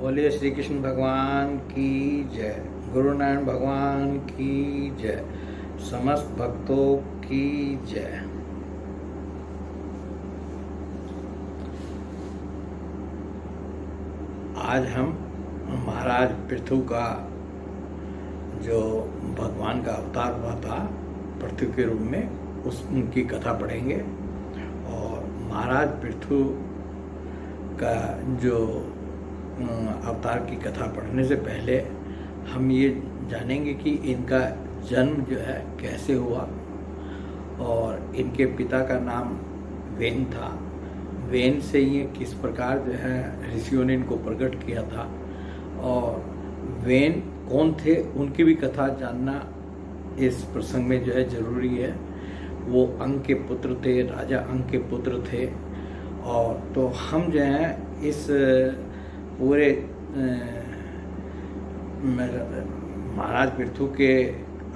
बोलिए श्री कृष्ण भगवान की जय। गुरु नारायण भगवान की जय। समस्त भक्तों की जय। आज हम महाराज पृथु का जो भगवान का अवतार हुआ था पृथु के रूप में, उनकी कथा पढ़ेंगे। और महाराज पृथु का जो अवतार की कथा पढ़ने से पहले हम ये जानेंगे कि इनका जन्म जो है कैसे हुआ और इनके पिता का नाम वेन था। वेन से ये किस प्रकार जो है ऋषियों ने इनको प्रकट किया था और वेन कौन थे उनकी भी कथा जानना इस प्रसंग में जो है जरूरी है। वो अंग के पुत्र थे, राजा अंग के पुत्र थे। और तो हम जो है इस पूरे महाराज पृथु के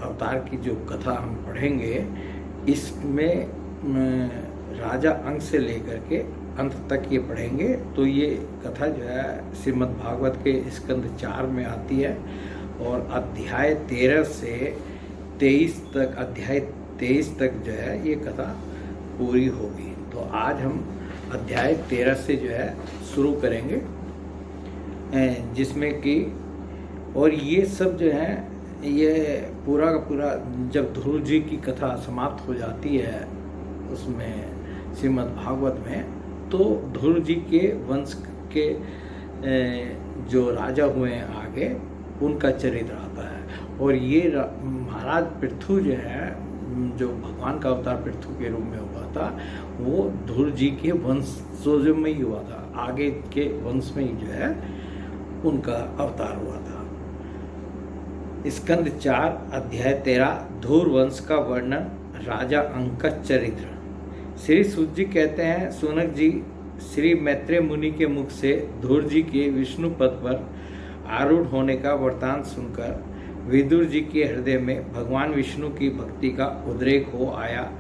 अवतार की जो कथा हम पढ़ेंगे, इसमें राजा अंग से लेकर के अंत तक ये पढ़ेंगे। तो ये कथा जो है श्रीमद् भागवत के स्कंद 4 में आती है और अध्याय 13 से 23 तक, अध्याय 23 तक जो है ये कथा पूरी होगी। तो आज हम अध्याय 13 से जो है शुरू करेंगे, जिसमें कि और ये सब जो है ये पूरा का पूरा जब ध्रुव जी की कथा समाप्त हो जाती है उसमें श्रीमद् भागवत में, तो ध्रुव जी के वंश के जो राजा हुए हैं आगे, उनका चरित्र आता है। और ये महाराज पृथु जो है, जो भगवान का अवतार पृथु के रूप में हुआ था, वो ध्रुव जी के वंशजों में ही हुआ था। आगे के वंश में ही जो है उनका अवतार हुआ था। स्कंद 4 अध्याय 13 ध्रुव वंश का वर्णन, राजा अंग का चरित्र। श्री सूत जी कहते हैं, सुनक जी श्री मैत्रेय मुनि के मुख से ध्रुव जी के विष्णु पद पर आरूढ़ होने का वृतांत सुनकर विदुर जी के हृदय में भगवान विष्णु की भक्ति का उद्रेक हो आया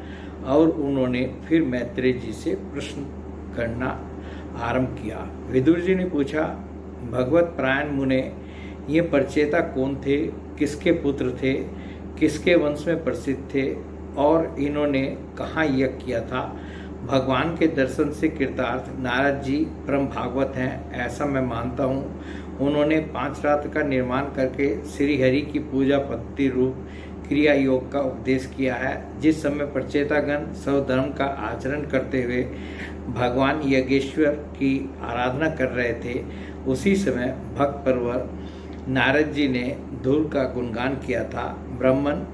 और उन्होंने फिर मैत्रेय जी से प्रश्न करना आरंभ किया। विदुर जी ने पूछा, भगवत परायण मुने, ये परचेता कौन थे, किसके पुत्र थे, किसके वंश में प्रसिद्ध थे और इन्होंने कहाँ यज्ञ किया था? भगवान के दर्शन से कृतार्थ नारद जी परम भागवत हैं, ऐसा मैं मानता हूँ। उन्होंने 5 रात्र का निर्माण करके श्री हरि की पूजा पद्धति रूप क्रिया योग का उपदेश किया है। जिस समय प्रचेतागण स्वधर्म का आचरण करते हुए भगवान यज्ञेश्वर की आराधना कर रहे थे, उसी समय भक्त परवर नारद जी ने ध्रुव का गुणगान किया था। ब्राह्मण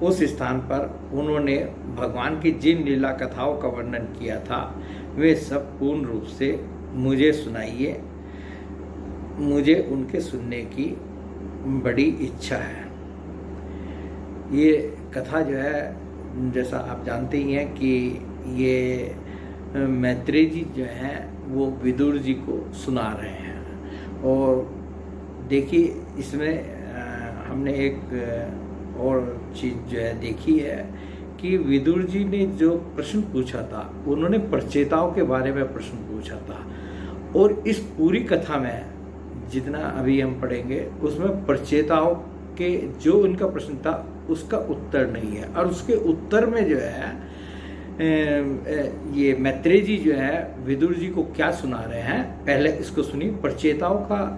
उस स्थान पर उन्होंने भगवान की जिन लीला कथाओं का वर्णन किया था, वे सब पूर्ण रूप से मुझे सुनाइए। मुझे उनके सुनने की बड़ी इच्छा है। ये कथा जो है, जैसा आप जानते ही हैं कि ये मैत्रेय जी जो हैं वो विदुर जी को सुना रहे हैं। और देखिए इसमें हमने एक और चीज़ जो है देखी है कि विदुर जी ने जो प्रश्न पूछा था, उन्होंने प्रचेताओं के बारे में प्रश्न पूछा था। और इस पूरी कथा में जितना अभी हम पढ़ेंगे उसमें प्रचेताओं के जो उनका प्रश्न था उसका उत्तर नहीं है। और उसके उत्तर में जो है ये मैत्रेय जी जो है विदुर जी को क्या सुना रहे हैं, पहले इसको सुनिए। प्रचेताओं का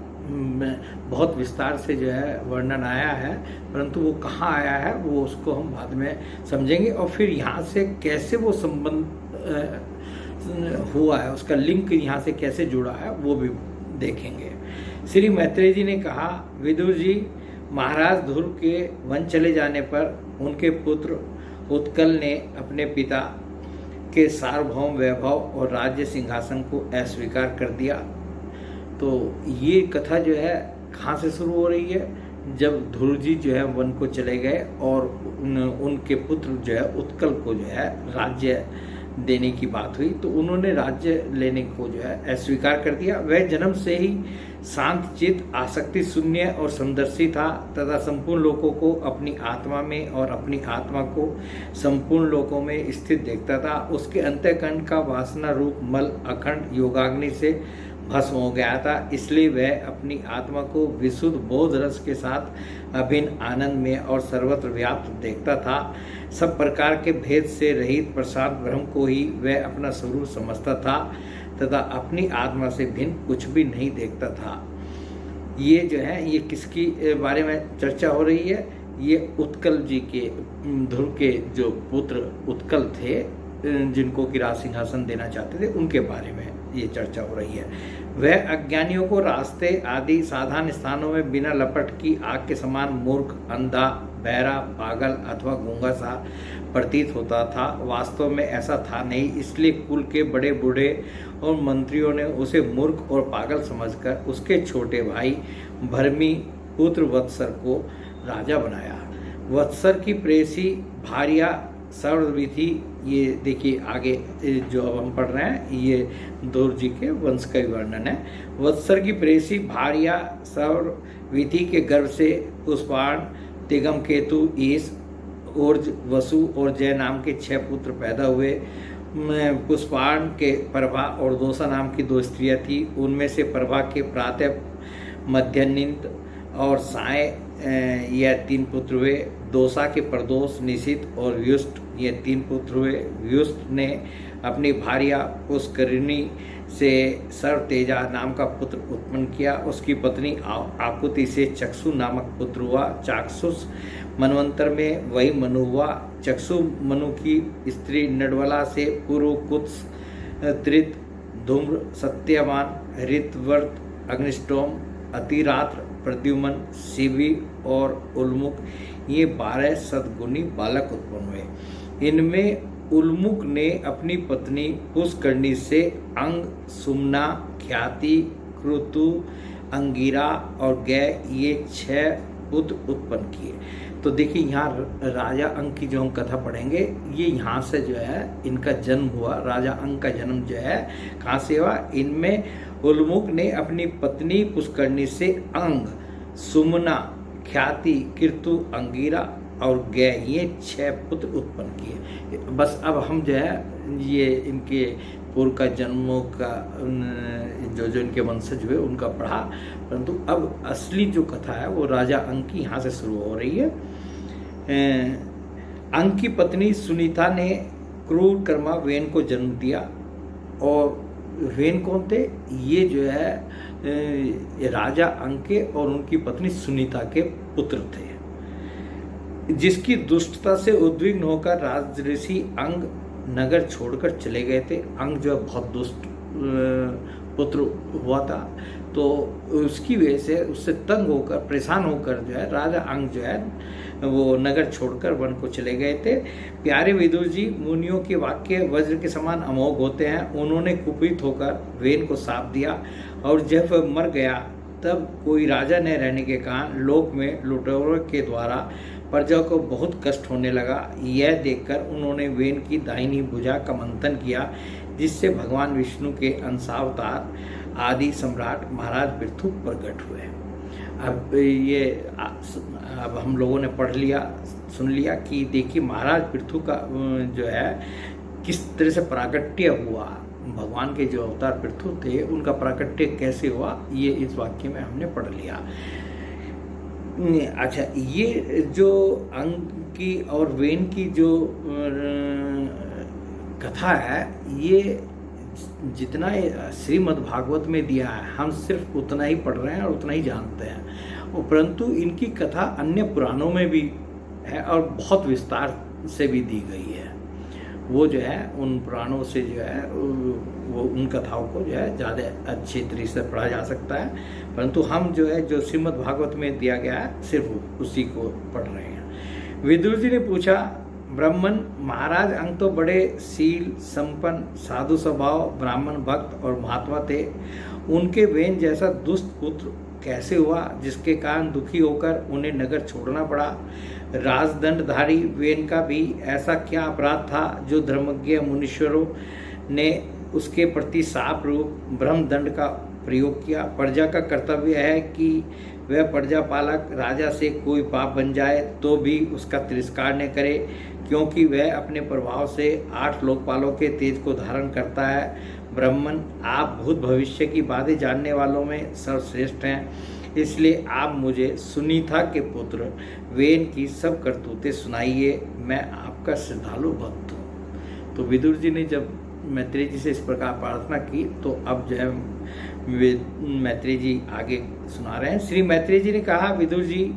बहुत विस्तार से जो है वर्णन आया है, परंतु वो कहाँ आया है वो उसको हम बाद में समझेंगे। और फिर यहाँ से कैसे वो संबंध हुआ है, उसका लिंक यहाँ से कैसे जुड़ा है वो भी देखेंगे। श्री मैत्रेय जी ने कहा, विदुर जी, महाराज ध्रुव के वन चले जाने पर उनके पुत्र उत्कल ने अपने पिता के सार्वभौम वैभव और राज्य सिंहासन को अस्वीकार कर दिया। तो ये कथा जो है कहाँ से शुरू हो रही है? जब ध्रुव जी जो है वन को चले गए और उनके पुत्र जो है उत्कल को जो है राज्य देने की बात हुई, तो उन्होंने राज्य लेने को जो है अस्वीकार कर दिया। वह जन्म से ही शांत चित्त, आसक्ति शून्य और समदर्शी था तथा संपूर्ण लोकों को अपनी आत्मा में और अपनी आत्मा को संपूर्ण लोकों में स्थित देखता था। उसके अंतःकरण का वासना रूप मल अखंड योगाग्नि से भस्म हो गया था, इसलिए वह अपनी आत्मा को विशुद्ध बोध रस के साथ अभिन्न आनंद में और सर्वत्र व्याप्त देखता था। सब प्रकार के भेद से रहित प्रशांत ब्रह्म को ही वह अपना स्वरूप समझता था तथा अपनी आत्मा से भिन्न कुछ भी नहीं देखता था। ये जो है ये किसकी बारे में चर्चा हो रही है? ये उत्कल जी के, ध्रुव के जो पुत्र उत्कल थे, जिनको कि राज सिंहासन देना चाहते थे, उनके बारे में ये चर्चा हो रही है। वह अज्ञानियों को रास्ते आदि साधारण स्थानों में बिना लपट की आग के समान मूर्ख, अंधा, बहरा, पागल अथवा गूंगा सा प्रतीत होता था। वास्तव में ऐसा था नहीं, इसलिए कुल के बड़े बूढ़े और मंत्रियों ने उसे मूर्ख और पागल समझकर उसके छोटे भाई भरमी पुत्र वत्सर को राजा बनाया। वत्सर की प्रेसी भार्या सर्वविधि, ये देखिए आगे जो अब हम पढ़ रहे हैं ये ध्रुव जी के वंश का वर्णन है। वत्सर की प्रेसी भार्या सर्वविधि के गर्भ से पुष्पाण, तिगम केतु, ईश, ओर्ज, वसु और जय नाम के 6 पुत्र पैदा हुए। पुष्पाण के प्रभा और दोसा नाम की 2 स्त्रियां थी। उनमें से प्रभा के प्रातः, मध्यान्ह और साय यह 3 पुत्र हुए। दोसा के प्रदोष, निशित और व्युष्ट ये 3 पुत्र हुए। व्युष्ट ने अपनी भार्या पुष्करिणी से सर्वतेजा नाम का पुत्र उत्पन्न किया। उसकी पत्नी आकुति से चक्षु नामक पुत्र हुआ। चाक्षुष मनवंतर में वही मनु हुआ। चक्षु मनु की स्त्री नडवला से पूर्व कुत्स, त्रित, धूम्र, सत्यवान, ऋतवर्त, अग्निष्टोम, अतिरात्र, प्रद्युमन, शिवी और उल्मुख ये 12 सद्गुणी बालक उत्पन्न हुए। इनमें उल्मुख ने अपनी पत्नी पुष्करणी से अंग, सुमना, ख्याति, क्रतु, अंगिरा और गय ये 6 पुत्र उत्पन्न किए। तो देखिए यहाँ राजा अंग की जो हम कथा पढ़ेंगे, ये यहाँ से जो है इनका जन्म हुआ। राजा अंग का जन्म जो है कहाँ से हुआ? इनमें उल्मुख ने अपनी पत्नी पुष्करणी से अंग, सुमना, ख्याति, कीर्तु, अंगिरा और गय ये 6 पुत्र उत्पन्न किए। बस अब हम जो है ये इनके पूर्व का जन्मों का जो इनके वंशज हुए उनका पढ़ा, परंतु अब असली जो कथा है वो राजा अंग की यहाँ से शुरू हो रही है। अंग की पत्नी सुनीता ने क्रूर कर्मा वेन को जन्म दिया। और वेन कौन थे? ये जो है राजा अंग के और उनकी पत्नी सुनीता के पुत्र थे, जिसकी दुष्टता से उद्विग्न होकर राजऋषि अंग नगर छोड़कर चले गए थे। अंग जो है बहुत दुष्ट पुत्र हुआ था, तो उसकी वजह से उससे तंग होकर, परेशान होकर जो है राजा अंग जो है वो नगर छोड़कर वन को चले गए थे। प्यारे विदुर जी, मुनियों के वाक्य वज्र के समान अमोघ होते हैं। उन्होंने कुपित होकर वेन को शाप दिया और जब वह मर गया तब कोई राजा न रहने के कारण लोक में लुटेरों के द्वारा प्रजा को बहुत कष्ट होने लगा। यह देखकर उन्होंने वेन की दाहिनी भुजा का मंथन किया, जिससे भगवान विष्णु के अंशावतार आदि सम्राट महाराज पृथु प्रकट हुए। अब हम लोगों ने पढ़ लिया, सुन लिया कि देखिए महाराज पृथु का जो है किस तरह से प्राकट्य हुआ। भगवान के जो अवतार पृथु थे उनका प्राकट्य कैसे हुआ, ये इस वाक्य में हमने पढ़ लिया। अच्छा, ये जो अंग की और वेन की जो कथा है, ये जितना श्रीमद् भागवत में दिया है हम सिर्फ उतना ही पढ़ रहे हैं और उतना ही जानते हैं, परंतु इनकी कथा अन्य पुराणों में भी है और बहुत विस्तार से भी दी गई है। वो जो है उन पुराणों से जो है वो उन कथाओं को जो है ज़्यादा अच्छी तरीके से पढ़ा जा सकता है, परंतु हम जो है जो श्रीमद् भागवत में दिया गया है सिर्फ उसी को पढ़ रहे हैं। विदुर जी ने पूछा, ब्राह्मण महाराज अंग तो बड़े शील संपन्न, साधु स्वभाव, ब्राह्मण भक्त और महात्मा थे। उनके वेन जैसा दुष्ट पुत्र कैसे हुआ, जिसके कारण दुखी होकर उन्हें नगर छोड़ना पड़ा? राजदंडधारी वेन का भी ऐसा क्या अपराध था जो धर्मज्ञ मुनीश्वरों ने उसके प्रति शाप रूप ब्रह्मदंड का प्रयोग किया? प्रजा का कर्तव्य है कि वह प्रजापालक राजा से कोई पाप बन जाए तो भी उसका तिरस्कार न करे, क्योंकि वह अपने प्रभाव से 8 लोकपालों के तेज को धारण करता है। ब्राह्मण, आप भूत भविष्य की बातें जानने वालों में सर्वश्रेष्ठ हैं, इसलिए आप मुझे सुनीता के पुत्र वेन की सब करतूतें सुनाइए, मैं आपका श्रद्धालु भक्त हूँ। तो विदुर जी ने जब मैत्रेय जी से इस प्रकार प्रार्थना की तो अब जो है मैत्रेय जी आगे सुना रहे हैं। श्री मैत्रेय जी ने कहा, विदुर जी,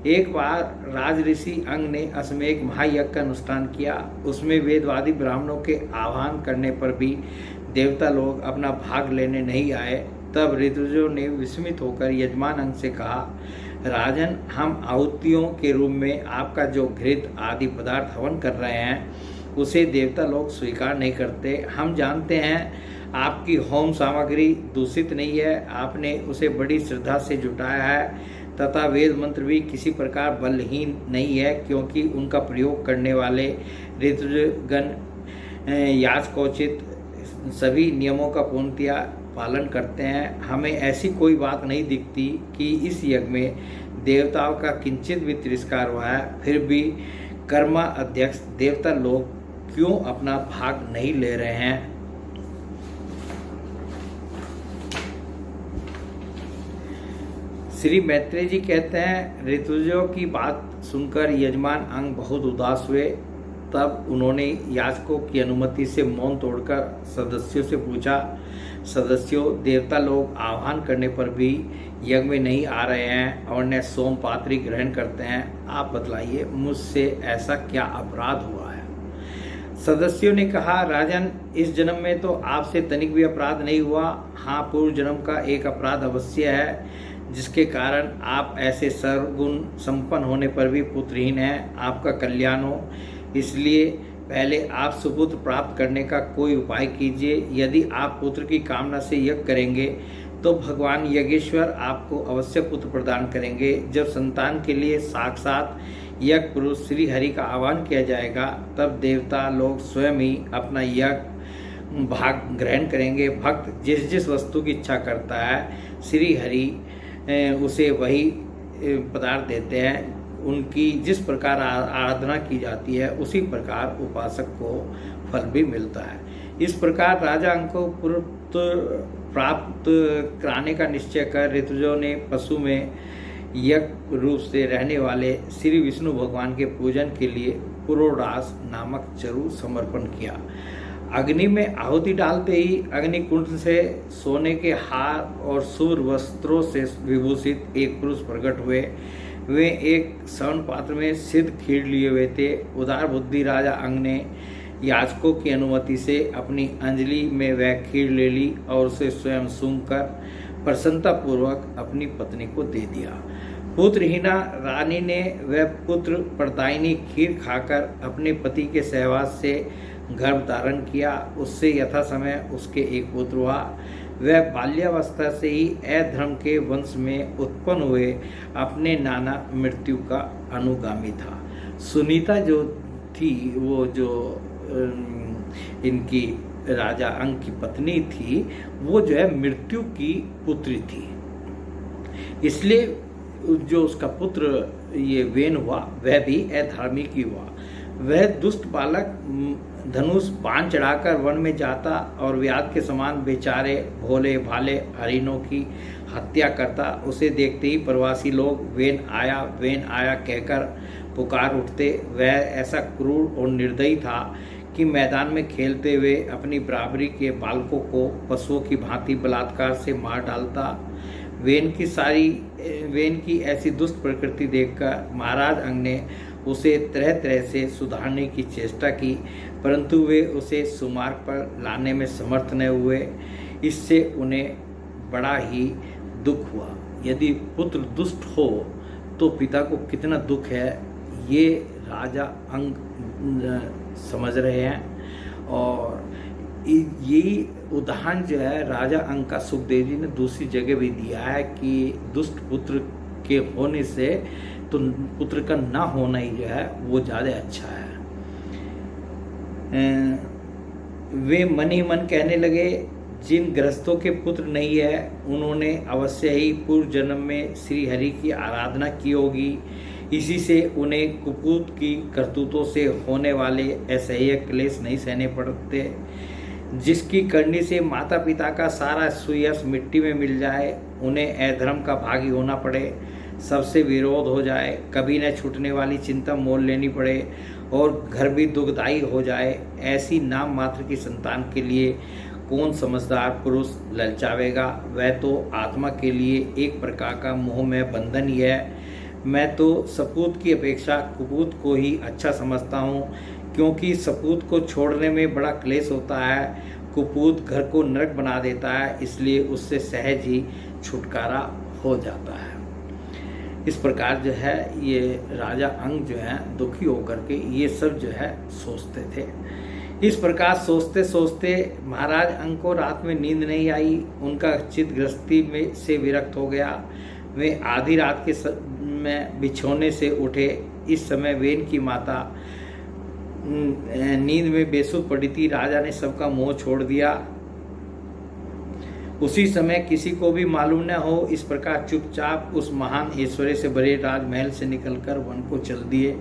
एक बार राज ऋषि अंग ने अश्वमेध महायज्ञ का अनुष्ठान किया। उसमें वेदवादी ब्राह्मणों के आह्वान करने पर भी देवता लोग अपना भाग लेने नहीं आए। तब ऋतुजों ने विस्मित होकर यजमान अंग से कहा, राजन, हम आहुतियों के रूप में आपका जो घृत आदि पदार्थ हवन कर रहे हैं उसे देवता लोग स्वीकार नहीं करते। हम जानते हैं आपकी होम सामग्री दूषित नहीं है, आपने उसे बड़ी श्रद्धा से जुटाया है तथा वेद मंत्र भी किसी प्रकार बलहीन नहीं है, क्योंकि उनका प्रयोग करने वाले ऋतुगण याजकोचित सभी नियमों का पूर्णतया पालन करते हैं। हमें ऐसी कोई बात नहीं दिखती कि इस यज्ञ में देवताओं का किंचित भी तिरस्कार हुआ है। फिर भी कर्मा अध्यक्ष देवता लोग क्यों अपना भाग नहीं ले रहे हैं? श्री मैत्रेय जी कहते हैं, ऋतुजों की बात सुनकर यजमान अंग बहुत उदास हुए। तब उन्होंने याजकों की अनुमति से मौन तोड़कर सदस्यों से पूछा, सदस्यों, देवता लोग आह्वान करने पर भी यज्ञ में नहीं आ रहे हैं और न सोमपात्री ग्रहण करते हैं, आप बतलाइए मुझसे ऐसा क्या अपराध हुआ है? सदस्यों ने कहा, राजन, इस जन्म में तो आपसे तनिक भी अपराध नहीं हुआ। हाँ, पूर्व जन्म का एक अपराध अवश्य है, जिसके कारण आप ऐसे सर्वगुण संपन्न होने पर भी पुत्रहीन हैं। आपका कल्याण हो, इसलिए पहले आप सुपुत्र प्राप्त करने का कोई उपाय कीजिए। यदि आप पुत्र की कामना से यज्ञ करेंगे तो भगवान यज्ञेश्वर आपको अवश्य पुत्र प्रदान करेंगे। जब संतान के लिए साक्षात यज्ञ पुरुष श्री हरि का आह्वान किया जाएगा, तब देवता लोग स्वयं ही अपना यज्ञ भाग ग्रहण करेंगे। भक्त जिस जिस वस्तु की इच्छा करता है, श्री हरि उसे वही पदार्थ देते हैं। उनकी जिस प्रकार आराधना की जाती है उसी प्रकार उपासक को फल भी मिलता है। इस प्रकार राजा अंग को पुत्र प्राप्त कराने का निश्चय कर ऋतुजों ने पशु में यज्ञ रूप से रहने वाले श्री विष्णु भगवान के पूजन के लिए पुरोडास नामक चरु समर्पण किया। अग्नि में आहुति डालते ही अग्निकुंड से सोने के हार और सूर्य वस्त्रों से विभूषित एक पुरुष प्रकट हुए। वे एक स्वर्ण पात्र में सिद्ध खीर लिए हुए थे। उदार बुद्धि राजा अंग ने याजकों की अनुमति से अपनी अंजलि में वह खीर ले ली और उसे स्वयं सूंघकर प्रसन्नतापूर्वक अपनी पत्नी को दे दिया। पुत्रहीना रानी ने वह पुत्र प्रदायिनी खीर खाकर अपने पति के सहवास से गर्भ धारण किया। उससे यथा समय उसके एक पुत्र हुआ। वह बाल्यावस्था से ही अधर्म के वंश में उत्पन्न हुए अपने नाना मृत्यु का अनुगामी था। सुनीता जो थी, वो जो इनकी राजा अंग की पत्नी थी, वो जो है मृत्यु की पुत्री थी। इसलिए जो उसका पुत्र ये वेन हुआ, वह भी अधार्मिक ही हुआ। वह दुष्ट बालक धनुष बाण चढ़ाकर वन में जाता और व्याध के समान बेचारे भोले भाले हरिणों की हत्या करता। उसे देखते ही प्रवासी लोग वेन आया कहकर पुकार उठते। वह ऐसा क्रूर और निर्दयी था कि मैदान में खेलते हुए अपनी बराबरी के बालकों को पशुओं की भांति बलात्कार से मार डालता। वेन की ऐसी दुष्ट प्रकृति देखकर महाराज अंग ने उसे तरह तरह से सुधारने की चेष्टा की, परंतु वे उसे सुमार्ग पर लाने में समर्थ न हुए। इससे उन्हें बड़ा ही दुख हुआ। यदि पुत्र दुष्ट हो तो पिता को कितना दुख है, ये राजा अंग समझ रहे हैं। और यही उदाहरण जो है राजा अंग का सुखदेव जी ने दूसरी जगह भी दिया है कि दुष्ट पुत्र के होने से तो पुत्र का ना होना ही जो है वो ज़्यादा अच्छा है। वे मन ही मन कहने लगे, जिन गृहस्थों के पुत्र नहीं है उन्होंने अवश्य ही पूर्व जन्म में श्री हरि की आराधना की होगी। इसी से उन्हें कुपूत की करतूतों से होने वाले असह्य क्लेश नहीं सहने पड़ते। जिसकी करनी से माता पिता का सारा सुयश मिट्टी में मिल जाए, उन्हें अधर्म का भागी होना पड़े, सबसे विरोध हो जाए, कभी न छूटने वाली चिंता मोल लेनी पड़े और घर भी दुखदायी हो जाए, ऐसी नाम मात्र की संतान के लिए कौन समझदार पुरुष ललचावेगा? वह तो आत्मा के लिए एक प्रकार का मोह में बंधन ही है। मैं तो सपूत की अपेक्षा कुपूत को ही अच्छा समझता हूँ, क्योंकि सपूत को छोड़ने में बड़ा क्लेश होता है, कुपूत घर को नरक बना देता है, इसलिए उससे सहज ही छुटकारा हो जाता है। इस प्रकार जो है ये राजा अंग जो है दुखी होकर के ये सब जो है सोचते थे। इस प्रकार सोचते सोचते महाराज अंग को रात में नींद नहीं आई। उनका चित्त गृहस्थी में से विरक्त हो गया। वे आधी रात के में बिछौने से उठे। इस समय वेन की माता नींद में बेसुध पड़ी थी। राजा ने सबका मोह छोड़ दिया। उसी समय किसी को भी मालूम न हो, इस प्रकार चुपचाप उस महान ऐश्वर्य से भरे राजमहल से निकलकर वन को चल दिए।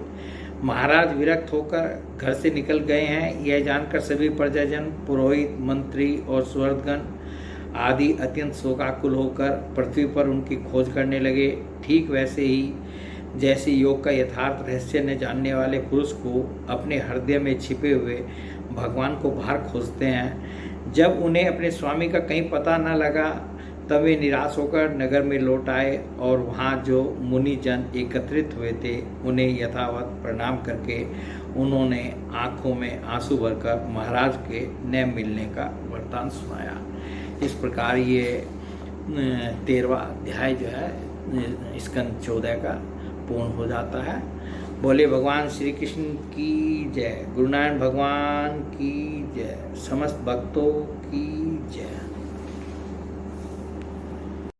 महाराज विरक्त होकर घर से निकल गए हैं, यह जानकर सभी प्रजाजन, पुरोहित, मंत्री और सुहृदगण आदि अत्यंत शोकाकुल होकर पृथ्वी पर उनकी खोज करने लगे। ठीक वैसे ही जैसे योग का यथार्थ रहस्य न जानने वाले पुरुष को अपने हृदय में छिपे हुए भगवान को बाहर खोजते हैं। जब उन्हें अपने स्वामी का कहीं पता न लगा, तब वे निराश होकर नगर में लौट आए और वहाँ जो मुनि जन एकत्रित हुए थे उन्हें यथावत प्रणाम करके उन्होंने आँखों में आंसू भरकर महाराज के न मिलने का वरदान सुनाया। इस प्रकार ये 13वां अध्याय जो है स्कंद 14 का पूर्ण हो जाता है। बोले भगवान श्री कृष्ण की जय, गुरु नारायण भगवान की जय, समस्त भक्तों की जय।